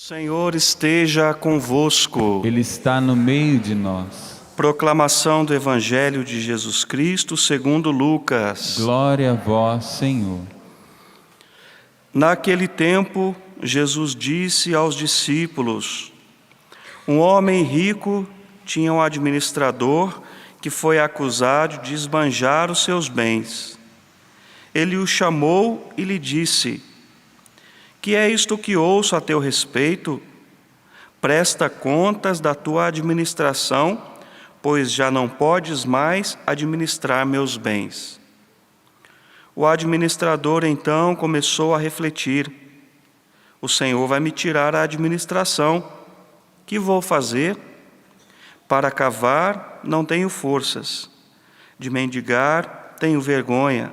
Senhor esteja convosco. Ele está no meio de nós. Proclamação do Evangelho de Jesus Cristo segundo Lucas. Glória a vós, Senhor. Naquele tempo, Jesus disse aos discípulos: um homem rico tinha um administrador que foi acusado de esbanjar os seus bens. Ele o chamou e lhe disse: que é isto que ouço a teu respeito? Presta contas da tua administração, pois já não podes mais administrar meus bens. O administrador então começou a refletir: o Senhor vai me tirar a administração. Que vou fazer? Para cavar não tenho forças, de mendigar tenho vergonha.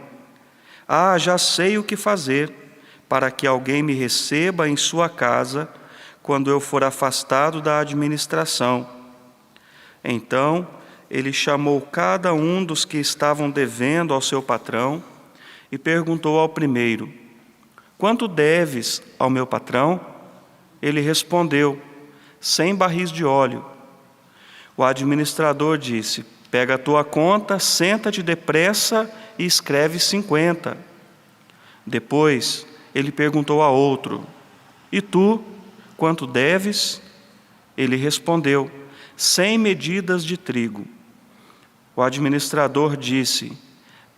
Ah, já sei o que fazer, para que alguém me receba em sua casa quando eu for afastado da administração. Então ele chamou cada um dos que estavam devendo ao seu patrão e perguntou ao primeiro: quanto deves ao meu patrão? Ele respondeu: 100 barris de óleo. O administrador disse: pega a tua conta, senta-te depressa e escreve 50. Depois ele perguntou a outro: e tu, quanto deves? Ele respondeu: 100 medidas de trigo. O administrador disse: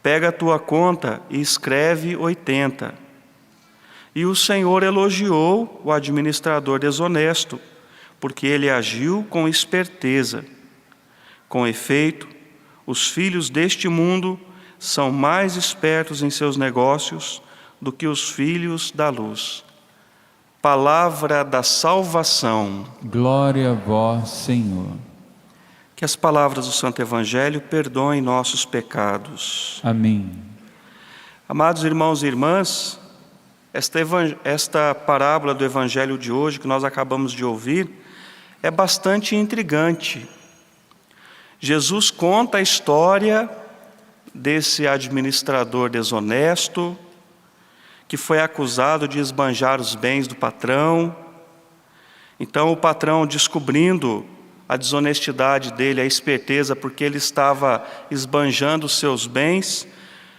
pega a tua conta e escreve 80. E o Senhor elogiou o administrador desonesto, porque ele agiu com esperteza. Com efeito, os filhos deste mundo são mais espertos em seus negócios do que os filhos da luz. Palavra da salvação. Glória a vós, Senhor. Que as palavras do Santo Evangelho perdoem nossos pecados. Amém. Amados irmãos e irmãs, esta parábola do Evangelho de hoje que nós acabamos de ouvir é bastante intrigante. Jesus conta a história desse administrador desonesto que foi acusado de esbanjar os bens do patrão. Então o patrão, descobrindo a desonestidade dele, a esperteza, porque ele estava esbanjando os seus bens,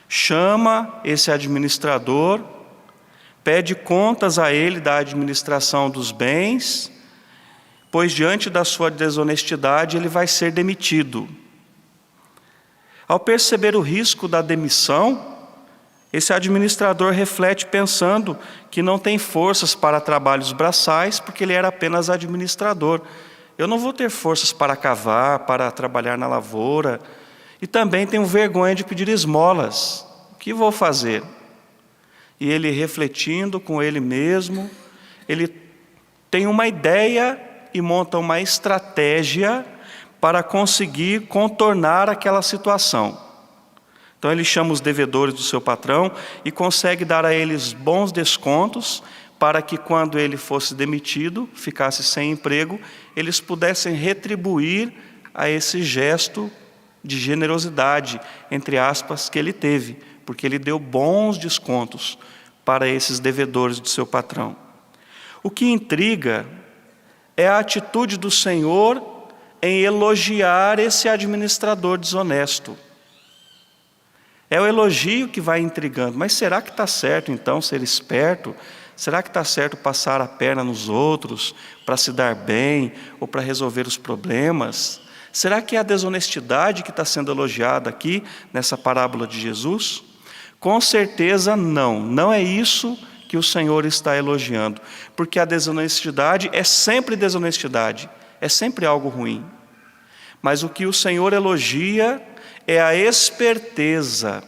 chama esse administrador, pede contas a ele da administração dos bens, pois diante da sua desonestidade ele vai ser demitido. Ao perceber o risco da demissão, esse administrador reflete pensando que não tem forças para trabalhos braçais, porque ele era apenas administrador. Eu não vou ter forças para cavar, para trabalhar na lavoura, e também tenho vergonha de pedir esmolas. O que vou fazer? E ele, refletindo com ele mesmo, ele tem uma ideia e monta uma estratégia para conseguir contornar aquela situação. Então ele chama os devedores do seu patrão e consegue dar a eles bons descontos para que quando ele fosse demitido, ficasse sem emprego, eles pudessem retribuir a esse gesto de generosidade, entre aspas, que ele teve, porque ele deu bons descontos para esses devedores do seu patrão. O que intriga é a atitude do Senhor em elogiar esse administrador desonesto. É o elogio que vai intrigando. Mas será que está certo então ser esperto? Será que está certo passar a perna nos outros para se dar bem ou para resolver os problemas? Será que é a desonestidade que está sendo elogiada aqui nessa parábola de Jesus? Com certeza não. Não é isso que o Senhor está elogiando. Porque a desonestidade é sempre desonestidade. É sempre algo ruim. Mas o que o Senhor elogia é a esperteza,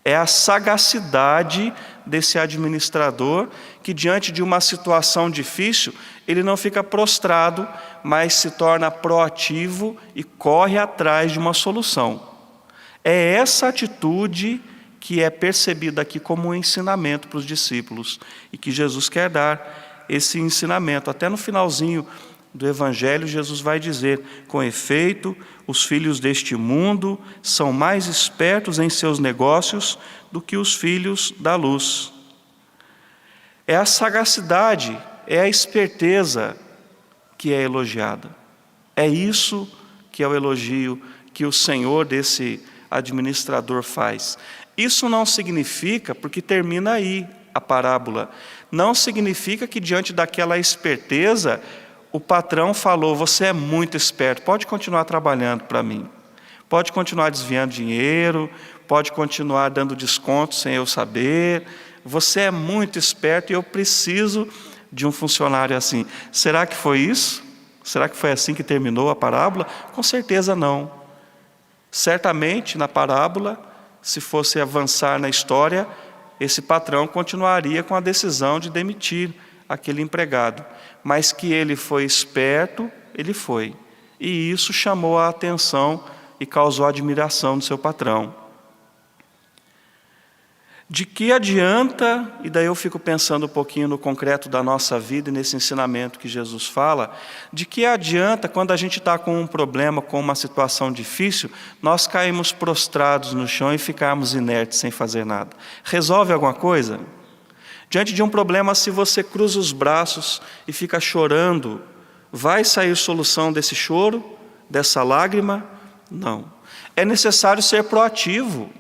é a sagacidade desse administrador que, diante de uma situação difícil, ele não fica prostrado, mas se torna proativo e corre atrás de uma solução. É essa atitude que é percebida aqui como um ensinamento para os discípulos e que Jesus quer dar esse ensinamento. Até no finalzinho do Evangelho, Jesus vai dizer: com efeito, os filhos deste mundo são mais espertos em seus negócios do que os filhos da luz. É a sagacidade, é a esperteza que é elogiada. É isso que é o elogio que o Senhor desse administrador faz. Isso não significa, porque termina aí a parábola, não significa que diante daquela esperteza, o patrão falou: você é muito esperto, pode continuar trabalhando para mim, pode continuar desviando dinheiro, pode continuar dando desconto sem eu saber, você é muito esperto e eu preciso de um funcionário assim. Será que foi isso? Será que foi assim que terminou a parábola? Com certeza não. Certamente na parábola, se fosse avançar na história, esse patrão continuaria com a decisão de demitir aquele empregado. Mas que ele foi esperto, ele foi. E isso chamou a atenção e causou admiração do seu patrão. De que adianta, e daí eu fico pensando um pouquinho no concreto da nossa vida e nesse ensinamento que Jesus fala, de que adianta quando a gente está com um problema, com uma situação difícil, nós caímos prostrados no chão e ficarmos inertes sem fazer nada? Resolve alguma coisa? Diante de um problema, se você cruza os braços e fica chorando, vai sair solução desse choro, dessa lágrima? Não. É necessário ser proativo.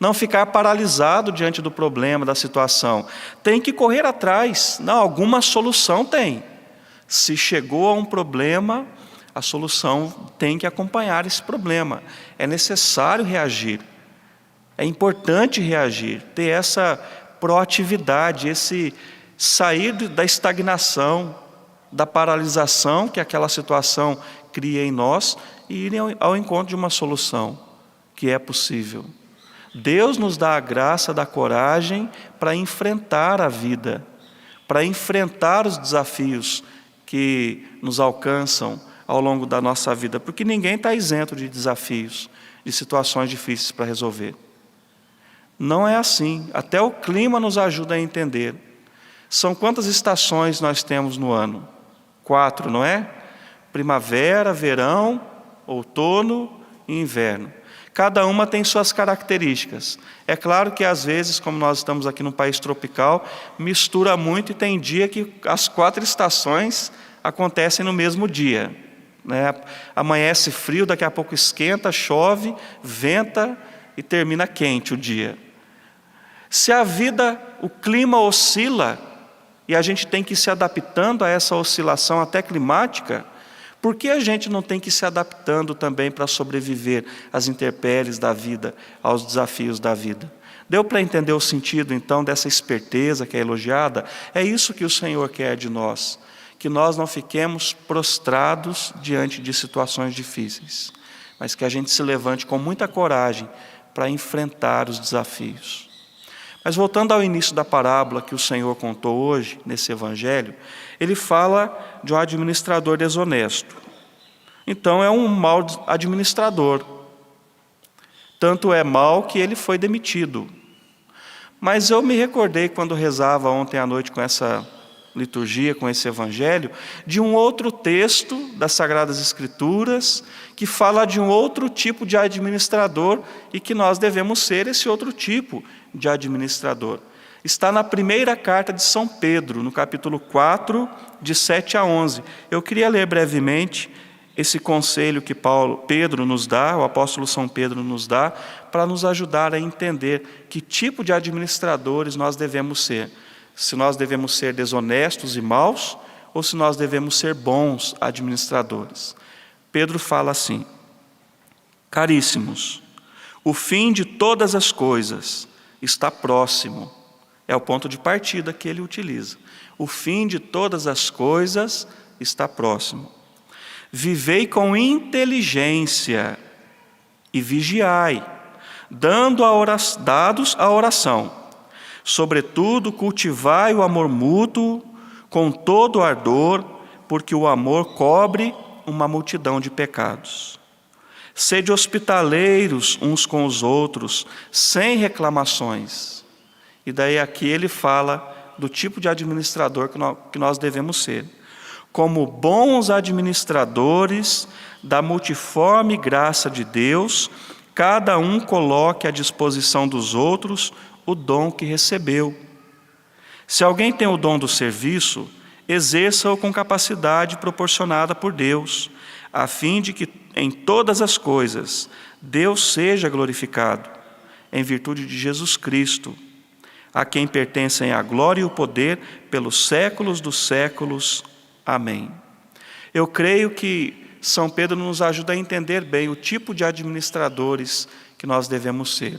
Não ficar paralisado diante do problema, da situação. Tem que correr atrás. Não, alguma solução tem. Se chegou a um problema, a solução tem que acompanhar esse problema. É necessário reagir. É importante reagir, ter essa proatividade, esse sair da estagnação, da paralisação que aquela situação cria em nós e ir ao encontro de uma solução que é possível. Deus nos dá a graça da coragem para enfrentar a vida, para enfrentar os desafios que nos alcançam ao longo da nossa vida, porque ninguém está isento de desafios, de situações difíceis para resolver. Não é assim, até o clima nos ajuda a entender. São quantas estações nós temos no ano? 4, não é? Primavera, verão, outono e inverno. Cada uma tem suas características. É claro que às vezes, como nós estamos aqui num país tropical, mistura muito e tem dia que as 4 estações acontecem no mesmo dia, né? Amanhece frio, daqui a pouco esquenta, chove, venta e termina quente o dia. Se a vida, o clima oscila e a gente tem que ir se adaptando a essa oscilação até climática, por que a gente não tem que ir se adaptando também para sobreviver às intempéries da vida, aos desafios da vida? Deu para entender o sentido, então, dessa esperteza que é elogiada? É isso que o Senhor quer de nós, que nós não fiquemos prostrados diante de situações difíceis, mas que a gente se levante com muita coragem para enfrentar os desafios. Mas voltando ao início da parábola que o Senhor contou hoje, nesse evangelho, ele fala de um administrador desonesto. Então é um mau administrador. Tanto é mau que ele foi demitido. Mas eu me recordei quando rezava ontem à noite com essa liturgia, com esse evangelho, de um outro texto das Sagradas Escrituras que fala de um outro tipo de administrador e que nós devemos ser esse outro tipo de administrador. Está na primeira carta de São Pedro, no capítulo 4, de 7 a 11. Eu queria ler brevemente esse conselho que Pedro nos dá, o apóstolo São Pedro nos dá, para nos ajudar a entender que tipo de administradores nós devemos ser. Se nós devemos ser desonestos e maus, ou se nós devemos ser bons administradores. Pedro fala assim: caríssimos, o fim de todas as coisas está próximo. É o ponto de partida que ele utiliza. O fim de todas as coisas está próximo. Vivei com inteligência e vigiai, dados à oração. Sobretudo, cultivai o amor mútuo com todo ardor, porque o amor cobre uma multidão de pecados. Sede hospitaleiros uns com os outros, sem reclamações. E daí aqui ele fala do tipo de administrador que nós devemos ser. Como bons administradores da multiforme graça de Deus, cada um coloque à disposição dos outros o dom que recebeu. Se alguém tem o dom do serviço, exerça-o com capacidade proporcionada por Deus, a fim de que em todas as coisas Deus seja glorificado, em virtude de Jesus Cristo, a quem pertencem a glória e o poder pelos séculos dos séculos. Amém. Eu creio que São Pedro nos ajuda a entender bem o tipo de administradores que nós devemos ser.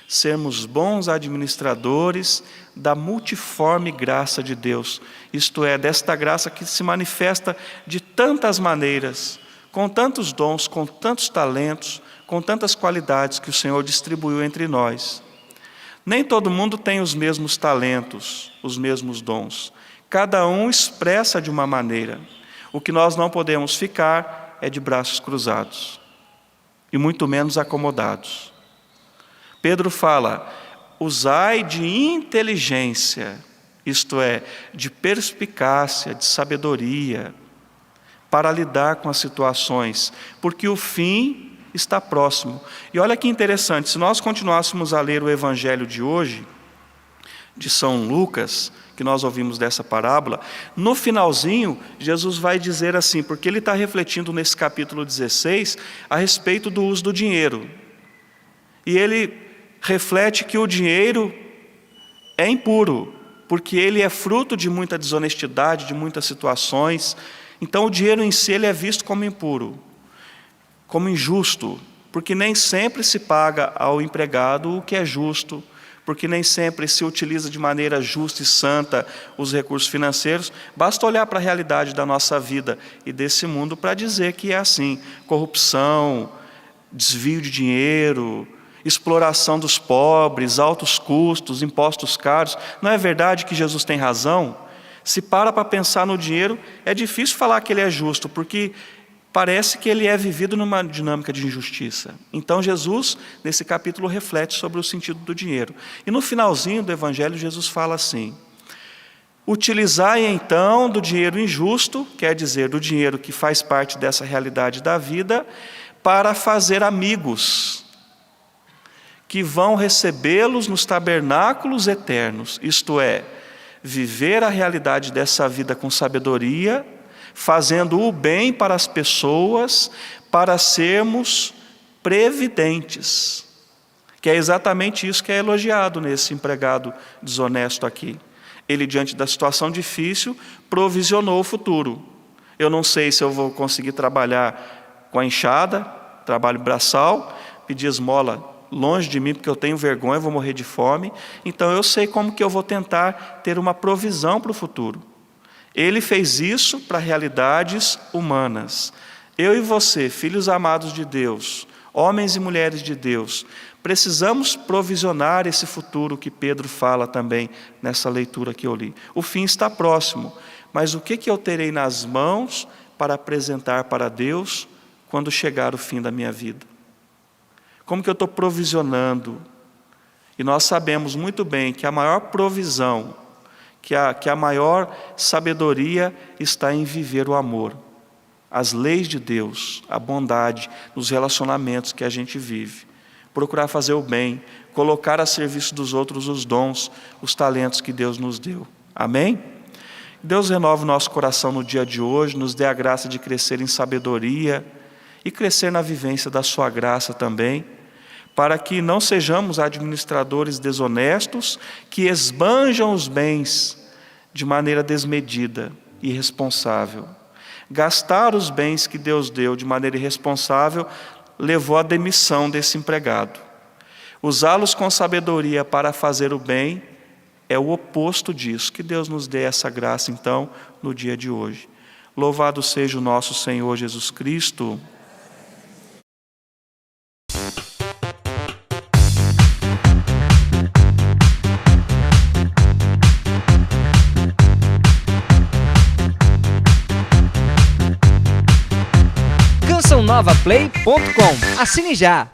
Sermos bons administradores da multiforme graça de Deus, isto é, desta graça que se manifesta de tantas maneiras, com tantos dons, com tantos talentos, com tantas qualidades que o Senhor distribuiu entre nós. Nem todo mundo tem os mesmos talentos, os mesmos dons. Cada um expressa de uma maneira. O que nós não podemos ficar é de braços cruzados, e muito menos acomodados. Pedro fala: usai de inteligência, isto é, de perspicácia, de sabedoria, para lidar com as situações, porque o fim está próximo. E olha que interessante, se nós continuássemos a ler o Evangelho de hoje, de São Lucas, que nós ouvimos dessa parábola, no finalzinho, Jesus vai dizer assim, porque ele está refletindo nesse capítulo 16, a respeito do uso do dinheiro. E ele reflete que o dinheiro é impuro, porque ele é fruto de muita desonestidade, de muitas situações. Então o dinheiro em si ele é visto como impuro, como injusto, porque nem sempre se paga ao empregado o que é justo, porque nem sempre se utiliza de maneira justa e santa os recursos financeiros. Basta olhar para a realidade da nossa vida e desse mundo para dizer que é assim: corrupção, desvio de dinheiro, exploração dos pobres, altos custos, impostos caros. Não é verdade que Jesus tem razão? Se para pensar no dinheiro, é difícil falar que ele é justo, porque parece que ele é vivido numa dinâmica de injustiça. Então Jesus, nesse capítulo, reflete sobre o sentido do dinheiro. E no finalzinho do Evangelho, Jesus fala assim: utilizai então do dinheiro injusto, quer dizer, do dinheiro que faz parte dessa realidade da vida, para fazer amigos, que vão recebê-los nos tabernáculos eternos, isto é, viver a realidade dessa vida com sabedoria, fazendo o bem para as pessoas, para sermos previdentes, que é exatamente isso que é elogiado nesse empregado desonesto aqui. Ele, diante da situação difícil, provisionou o futuro. Eu não sei se eu vou conseguir trabalhar com a enxada, trabalho braçal, pedir esmola longe de mim, porque eu tenho vergonha, vou morrer de fome. Então eu sei como que eu vou tentar ter uma provisão para o futuro. Ele fez isso para realidades humanas. Eu e você, filhos amados de Deus, homens e mulheres de Deus, precisamos provisionar esse futuro que Pedro fala também nessa leitura que eu li. O fim está próximo, mas o que eu terei nas mãos para apresentar para Deus quando chegar o fim da minha vida? Como que eu estou provisionando? E nós sabemos muito bem que a maior provisão, que a maior sabedoria está em viver o amor, as leis de Deus, a bondade nos relacionamentos que a gente vive, procurar fazer o bem, colocar a serviço dos outros os dons, os talentos que Deus nos deu. Amém? Deus renove o nosso coração no dia de hoje, nos dê a graça de crescer em sabedoria e crescer na vivência da sua graça também, para que não sejamos administradores desonestos que esbanjam os bens de maneira desmedida e irresponsável. Gastar os bens que Deus deu de maneira irresponsável levou à demissão desse empregado. Usá-los com sabedoria para fazer o bem é o oposto disso. Que Deus nos dê essa graça, então, no dia de hoje. Louvado seja o nosso Senhor Jesus Cristo. CançãoNovaPlay.com. Assine já!